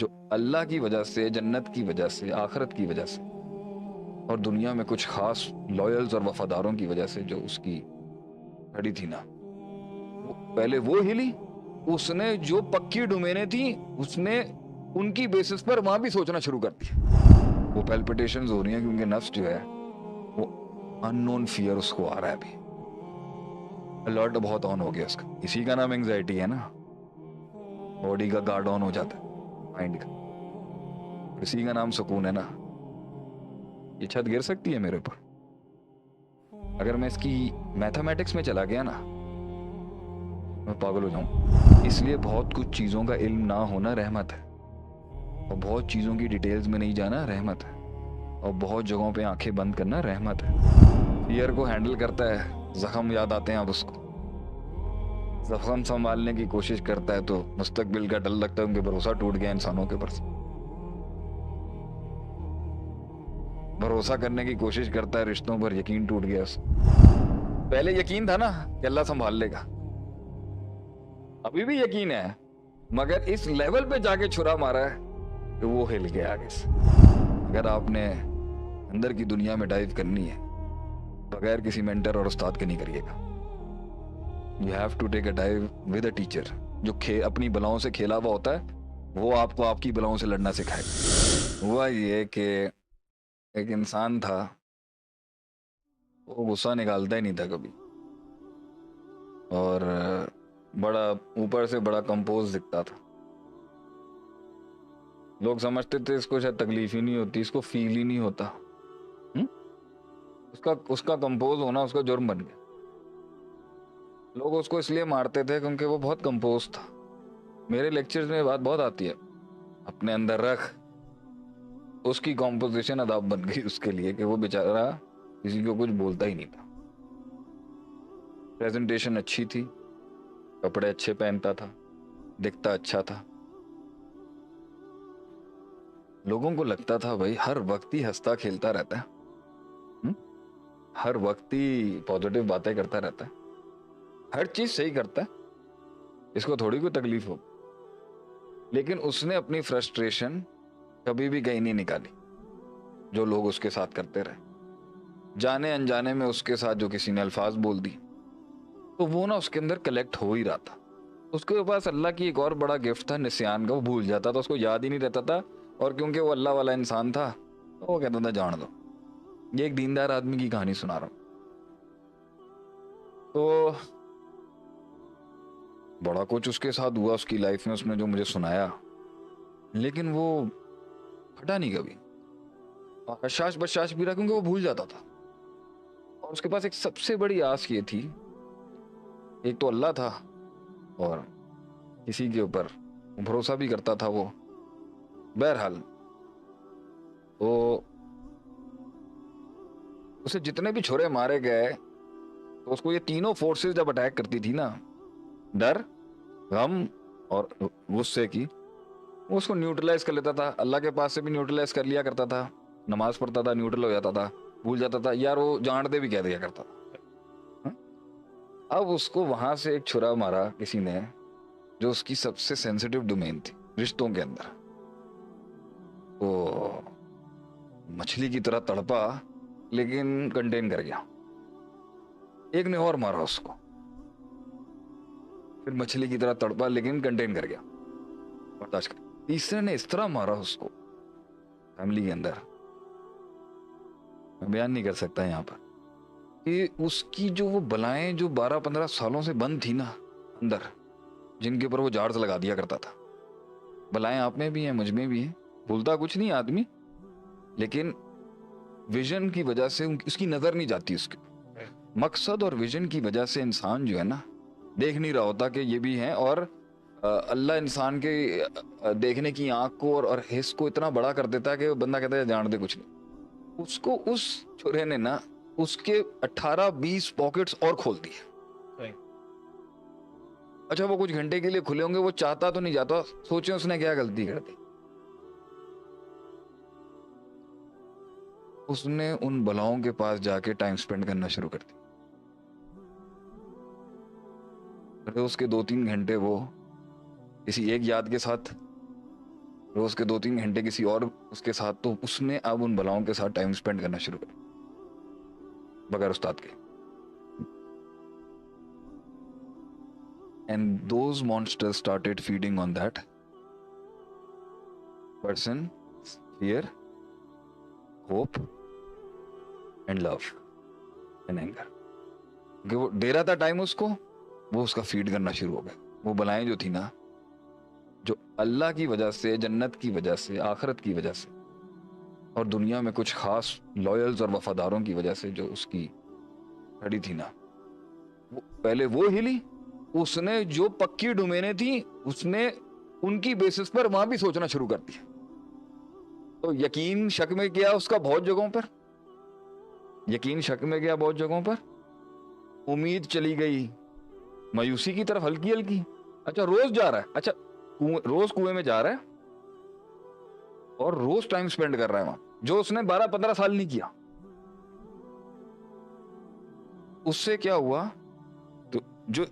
जो अल्लाह की वजह से, जन्नत की वजह से, आखिरत की वजह से और दुनिया में कुछ खास लॉयल्स और वफादारों की वजह से जो उसकी खड़ी थी ना, पहले वो हिली। उसने जो पक्की डोमेने थी उसने उनकी बेसिस पर वहां भी सोचना शुरू कर दिया। वो पैल्पिटेशंस हो रही हैं क्योंकि नफ्स जो है वो अननोन फियर उसको आ रहा है अभी। अलर्ट बहुत ऑन हो गया उसका। इसी का नाम एंजाइटी है ना। बॉडी का गार्ड ऑन हो जाता है माइंड का। इसी का नाम सुकून है ना। ये छत गिर सकती है मेरे ऊपर अगर मैं इसकी मैथमेटिक्स में चला गया ना, मैं पागल हो जाऊं। इसलिए बहुत कुछ चीजों का इल्म ना होना रहमत है, और बहुत चीजों की डिटेल्स में नहीं जाना रहमत है, और बहुत जगहों पे आंखें बंद करना रहमत है। फियर को हैंडल करता है, जख्म याद आते हैं अब उसको, जख्म संभालने की कोशिश करता है तो मुस्तकबिल का डर लगता है, उनके भरोसा टूट गया इंसानों के ऊपर से। भरोसा करने की कोशिश करता है, रिश्तों पर यकीन टूट गया उसका। पहले यकीन था ना कि अल्लाह संभाल लेगा, अभी भी यकीन है, मगर इस लेवल पे जाके छुरा मारा है कि वो हिल गया आगे से। अगर आपने अंदर की दुनिया में डाइव करनी है बगैर किसी मेंटर और उस्ताद के नहीं करिएगा। You have to take a dive with a teacher जो अपनी बलाओं से खेला हुआ होता है, वो आपको आपकी बलाओं से लड़ना सिखाएगा। हुआ ये कि एक इंसान था, वो गुस्सा निकालता ही नहीं था कभी, और बड़ा ऊपर से बड़ा कंपोज दिखता था। लोग समझते थे इसको शायद तकलीफ ही नहीं होती, इसको फील ही नहीं होता। हुँ? उसका उसका कंपोज होना उसका जुर्म बन गया। लोग उसको इसलिए मारते थे क्योंकि वो बहुत कंपोज था। मेरे लेक्चर्स में बात बहुत आती है, अपने अंदर रख। उसकी कॉम्पोजिशन अदाब बन गई उसके लिए कि वो बेचारा किसी को कुछ बोलता ही नहीं था। प्रेजेंटेशन अच्छी थी, कपड़े अच्छे पहनता था, दिखता अच्छा था। लोगों को लगता था भाई हर वक्त ही हंसता खेलता रहता है, हुँ? हर वक्त ही पॉजिटिव बातें करता रहता है, हर चीज सही करता है, इसको थोड़ी कोई तकलीफ हो। लेकिन उसने अपनी फ्रस्ट्रेशन कभी भी कहीं नहीं निकाली। जो लोग उसके साथ करते रहे, जाने अनजाने में उसके साथ जो किसी ने अल्फाज बोल दी, तो वो ना उसके अंदर कलेक्ट हो ही रहा था। उसके पास अल्लाह की एक और बड़ा गिफ्ट था निस्यान का। वो भूल जाता था, उसको याद ही नहीं रहता था। और क्योंकि वो अल्लाह वाला इंसान था तो वो कहता था जान दो। ये एक दीनदार आदमी की कहानी सुना रहा हूं। तो बड़ा कुछ उसके साथ हुआ उसकी लाइफ में, उसने जो मुझे सुनाया, लेकिन वो हटा नहीं कभी। हशाश बशाश भी रहा क्योंकि वो भूल जाता था। और उसके पास एक सबसे बड़ी आस ये थी, एक तो अल्लाह था और किसी के ऊपर भरोसा भी करता था वो। बहरहाल तो उसे जितने भी छुरे मारे गए, तो उसको ये तीनों फोर्सेस जब अटैक करती थी ना, डर, गम और गुस्से की, वो उसको न्यूट्रलाइज कर लेता था। अल्लाह के पास से भी न्यूट्रलाइज कर लिया करता था, नमाज पढ़ता था न्यूट्रल हो जाता था, भूल जाता था यार, वो जान दे भी कह दिया करता था। हाँ? अब उसको वहां से एक छुरा मारा किसी ने, जो उसकी सबसे सेंसिटिव डोमेन थी रिश्तों के अंदर। तो मछली की तरह तड़पा लेकिन कंटेन कर गया। एक ने और मारा उसको, फिर मछली की तरह तड़पा लेकिन कंटेन कर गया, बर्दाश्त कर। तीसरे ने इस तरह मारा उसको फैमिली के अंदर, मैं बयान नहीं कर सकता यहाँ पर, कि उसकी जो वो बलाएं जो 12-15 सालों से बंद थी ना अंदर, जिनके ऊपर वो जार्स लगा दिया करता था। बलाएं आप में भी हैं, मुझ में भी हैं, भूलता कुछ नहीं आदमी, लेकिन विजन की वजह से उसकी नजर नहीं जाती उसके मकसद, और विजन की वजह से इंसान जो है ना देख नहीं रहा होता कि ये भी है। और अल्लाह इंसान के देखने की आंख को और हिस्स को इतना बड़ा कर देता है कि बंदा कहता है जान दे कुछ नहीं। उसको उस छुरे ने ना उसके 18-20 पॉकेट्स और खोल दिए। अच्छा वो कुछ घंटे के लिए खुले होंगे, वो चाहता तो नहीं जाता। सोचे उसने क्या गलती कर दी। उसने उन बलाओं के पास जाके टाइम स्पेंड करना शुरू कर दिया। उसके 2-3 घंटे वो किसी एक याद के साथ रोज के 2-3 घंटे किसी और उसके साथ, तो उसने अब उन बलाओं के साथ टाइम स्पेंड करना शुरू कर बगैर उस्ताद के। And those monsters started feeding on that person, fear, hope and love and anger. क्योंकि वो दे रहा था टाइम उसको, वो उसका फीड करना शुरू हो गया। वो बलाएं जो थी ना, जो अल्लाह की वजह से, जन्नत की वजह से, आखिरत की वजह से और दुनिया में कुछ खास लॉयल्स और वफादारों की वजह से जो उसकी खड़ी थी ना, वो पहले वो हिली। उसने जो पक्की डोमेने थी, उसने उनकी बेसिस पर वहां भी सोचना शुरू कर दिया। तो यकीन शक में गया उसका बहुत जगहों पर, यकीन शक में गया बहुत जगहों पर, उम्मीद चली गई मायूसी की तरफ हल्की हल्की। अच्छा रोज जा रहा है, अच्छा रोज कुएं में जा रहा है और रोज टाइम स्पेंड कर रहा है वहां, जो उसने 12-15 साल नहीं किया। उससे क्या हुआ, तो जो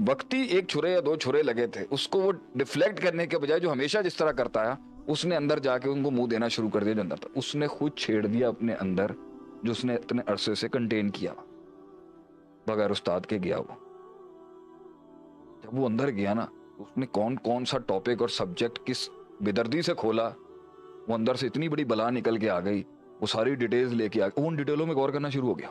वक्ती एक छुरे या 2 छुरे लगे थे, उसको वो डिफ्लेक्ट करने के बजाय जो हमेशा जिस तरह करता है, उसने अंदर जाके उनको मुंह देना शुरू कर दिया। जो अंदर था उसने खुद छेड़ दिया अपने अंदर, जो उसने इतने अरसे से कंटेन किया बगैर उस्ताद के गया। वो जब वो अंदर गया ना, उसने कौन कौन सा टॉपिक और सब्जेक्ट किस बेदर्दी से खोला, वो अंदर से इतनी बड़ी बला निकल के आ गई। वो सारी डिटेल्स लेके आ गया, उन डिटेलों में गौर करना शुरू हो गया,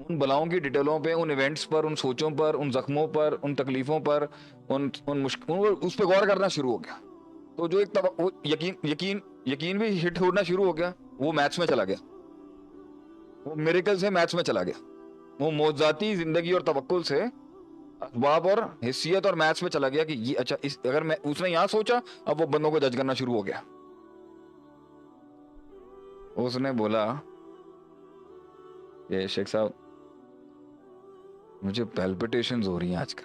उन बलाओं की डिटेलों पे, उन इवेंट्स पर, उन सोचों पर, उन जख्मों पर, उन तकलीफों पर, उन मुश्किलों, उस पर गौर करना शुरू हो गया। तो जो एक वो यकीन यकीन यकीन भी हिट होना शुरू हो गया। वो मैथ्स में चला गया, वो मिरेकल से मैथ्स में चला गया। वो मौजाती जिंदगी और तवक्कुल से असबाब और हिस्सियत और मैथ्स में चला गया कि ये अच्छा, इस अगर मैं उसने यहां सोचा, अब वो बंदों को जज करना शुरू हो गया। उसने बोला ये शेख साहब, मुझे पैल्पिटेशंस हो रही हैं आजकल,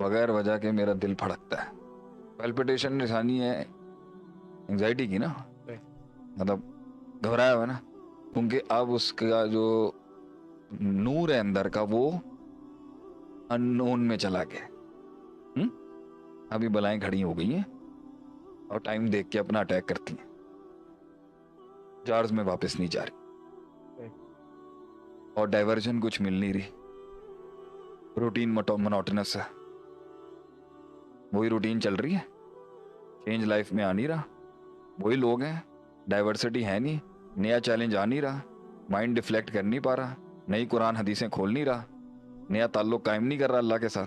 बगैर वजह के मेरा दिल फड़कता है। पैल्पिटेशन निशानी है एंजाइटी की ना, मतलब घबराया हुआ ना, क्योंकि अब उसका जो नूर है अंदर का, वो अननोन में चला गया। अभी बलाएं खड़ी हो गई हैं और टाइम देख के अपना अटैक करती हैं, जार्स में वापस नहीं जा रही और डाइवर्जन कुछ मिल नहीं रही। रूटीन मोनोटोनस है, वही रूटीन चल रही है, चेंज लाइफ में आ नहीं रहा, वही लोग हैं, डाइवर्सिटी है नहीं, नया चैलेंज आ नहीं रहा, माइंड डिफ्लेक्ट कर नहीं पा रहा, नई कुरान हदीसें खोल नहीं रहा, नया ताल्लुक कायम नहीं कर रहा अल्लाह के साथ।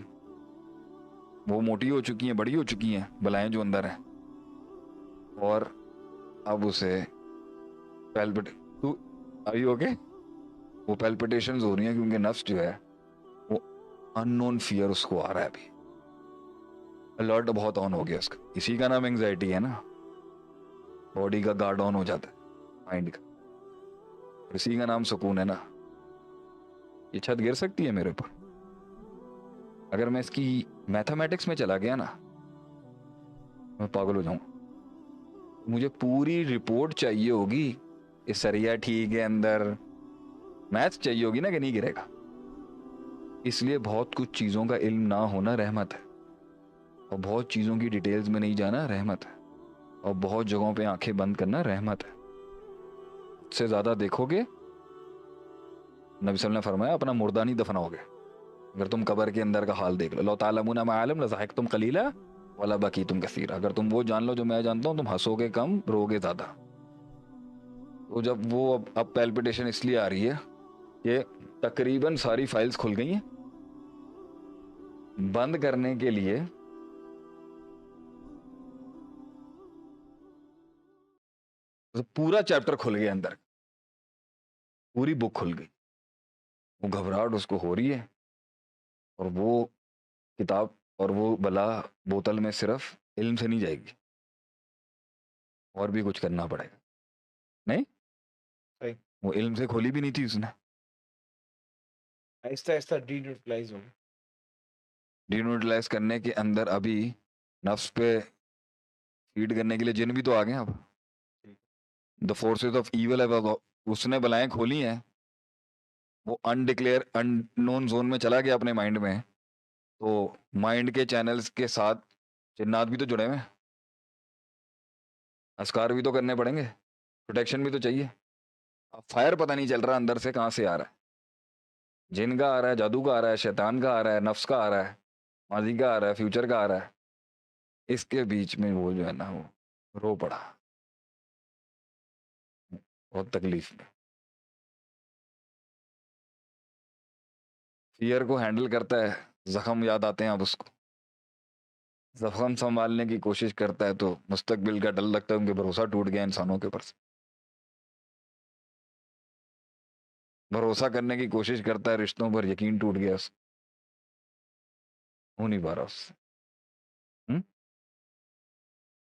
वो मोटी हो चुकी हैं, बड़ी हो चुकी हैं बलाएं जो अंदर हैं, और अब उसे पैल्पिट तू आई ओके, वो पैल्पिटेशंस हो रही हैं क्योंकि नफ्स जो है वो अननोन फियर उसको आ रहा है। अभी अलर्ट बहुत ऑन हो गया उसका, इसी का नाम एंजाइटी है ना। बॉडी का गार्ड ऑन हो जाता है, माइंड का, इसी का नाम सुकून है ना। ये छत गिर सकती है मेरे ऊपर, अगर मैं इसकी मैथमेटिक्स में चला गया ना, मैं पागल हो जाऊंगा। मुझे पूरी रिपोर्ट चाहिए होगी, इस सरिया ठीक है अंदर, मैथ्स चाहिए होगी ना कि नहीं गिरेगा। इसलिए बहुत कुछ चीजों का इल्म ना होना रहमत है, और बहुत चीजों की डिटेल्स में नहीं जाना रहमत है, और बहुत जगहों पे आंखें बंद करना रहमत है। उससे ज्यादा देखोगे, नबी सल्लल्लाहु अलैहि वसल्लम ने फरमाया, अपना मुर्दा नहीं दफनाओगे। अगर तुम कब्र के अंदर का हाल देख लो, लौ तालमुना मा अलम लज़हकतुम कलीला वला बकीतुम कसीरा, अगर तुम वो जान लो जो मैं जानता हूं, तुम हंसोगे कम, रोगे ज्यादा। तो जब वो अब पैल्पिटेशन इसलिए आ रही है कि तकरीबन सारी फाइल्स खुल गई हैं, बंद करने के लिए तो पूरा चैप्टर खुल गया अंदर, पूरी बुक खुल गई। वो घबराहट उसको हो रही है, और वो किताब और वो बला बोतल में सिर्फ इल्म से नहीं जाएगी, और भी कुछ करना पड़ेगा। नहीं, सही, वो इल्म से खोली भी नहीं थी उसने। आहिस्ता आहिस्ता डीन्यूट्रलाइज हो गया। डिन्यूट्रलाइज करने के अंदर अभी नफ्स पे फीड करने के लिए जिन भी तो आ गए अब। द फोर्सेस ऑफ इविल है, उसने बलाएं खोली हैं, वो अनडिक्लेयर अननोन जोन में चला गया अपने माइंड में। तो माइंड के चैनल्स के साथ जिन्नात भी तो जुड़े हुए हैं, अस्कार भी तो करने पड़ेंगे, प्रोटेक्शन भी तो चाहिए। अब फायर पता नहीं चल रहा अंदर से कहाँ से आ रहा है, जिन का आ रहा है, जादू का आ रहा है, शैतान का आ रहा है, नफ्स का आ रहा है, माजी का आ रहा है, फ्यूचर का आ रहा है। इसके बीच में वो जो है ना, वो रो पड़ा बहुत तकलीफ में। फियर को हैंडल करता है, जख्म याद आते हैं अब उसको, जख्म संभालने की कोशिश करता है तो मुस्तकबिल का डर लगता है, उनके भरोसा टूट गया इंसानों के ऊपर से। भरोसा करने की कोशिश करता है, रिश्तों पर यकीन टूट गया उसका, हो नहीं पा रहा उससे।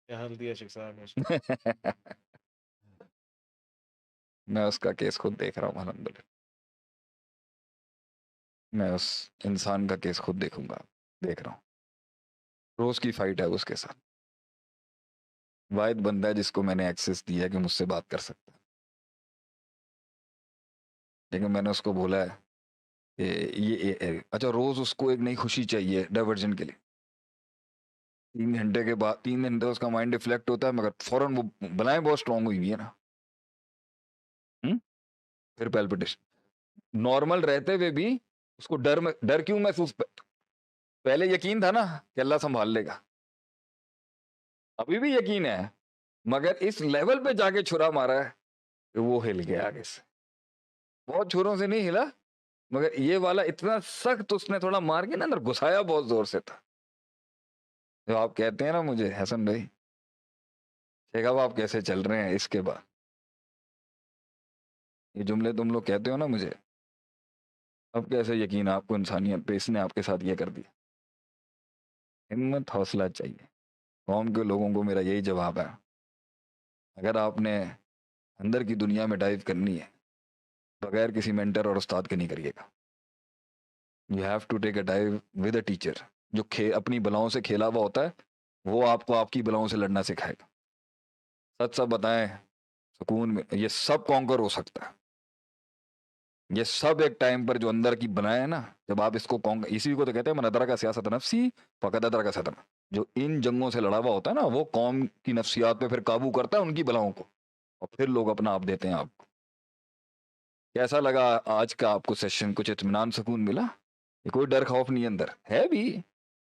क्या हल दिया शेख साहब ने उसको? मैं उसका केस खुद देख रहा हूँ अल्हम्दुलिल्लाह, मैं उस इंसान का केस खुद देखूंगा, देख रहा हूँ। रोज की फाइट है उसके साथ, वाहिद बंदा है जिसको मैंने एक्सेस दिया है कि मुझसे बात कर सकता है, लेकिन मैंने उसको बोला है कि अच्छा रोज उसको एक नई खुशी चाहिए डाइवर्जन के लिए। 3 घंटे के बाद, 3 घंटे उसका माइंड डिफ्लेक्ट होता है, मगर फौरन वो बनाए बहुत स्ट्रांग हुई है ना। हम्म? फिर पैल्पिटेशन, नॉर्मल रहते हुए भी उसको डर क्यों महसूस, पहले यकीन था ना कि अल्लाह संभाल लेगा, अभी भी यकीन है, मगर इस लेवल पे जाके छुरा मारा है कि वो हिल गया आगे से। बहुत छुरों से नहीं हिला, मगर ये वाला इतना सख्त उसने थोड़ा मार के ना अंदर घुसाया, बहुत जोर से था। जो आप कहते हैं ना मुझे हसन भाई, शेख अब आप कैसे चल रहे हैं इसके बाद, ये जुमले तुम लोग कहते हो ना मुझे, अब कैसे यकीन आपको इंसानियत पे इसने आपके साथ ये कर दिया। हिम्मत हौसला चाहिए। कौम के लोगों को मेरा यही जवाब है, अगर आपने अंदर की दुनिया में डाइव करनी है, बगैर किसी मेंटर और उस्ताद के नहीं करिएगा। You have to take a dive with a teacher, जो अपनी बलाओं से खेला हुआ होता है, वो आपको आपकी बलाओं से लड़ना सिखाएगा। सच सब बताएं, सुकून में ये सब कॉन्कर हो सकता है, ये सब एक टाइम पर जो अंदर की बनाए है ना, जब आप इसको कॉन्कर, इसी को तो कहते हैं मन अदरा का सियासत नफसी फ़कद अदरा का सदन। जो इन जंगों से लड़ा हुआ होता है ना, वो कौम की नफ्सियात पे फिर काबू करता है, उनकी बलाओं को, और फिर लोग अपना आप देते हैं आपको। कैसा लगा आज का आपको सेशन, कुछ इत्मीनान सुकून मिला? ये कोई डर खौफ नहीं अंदर है भी,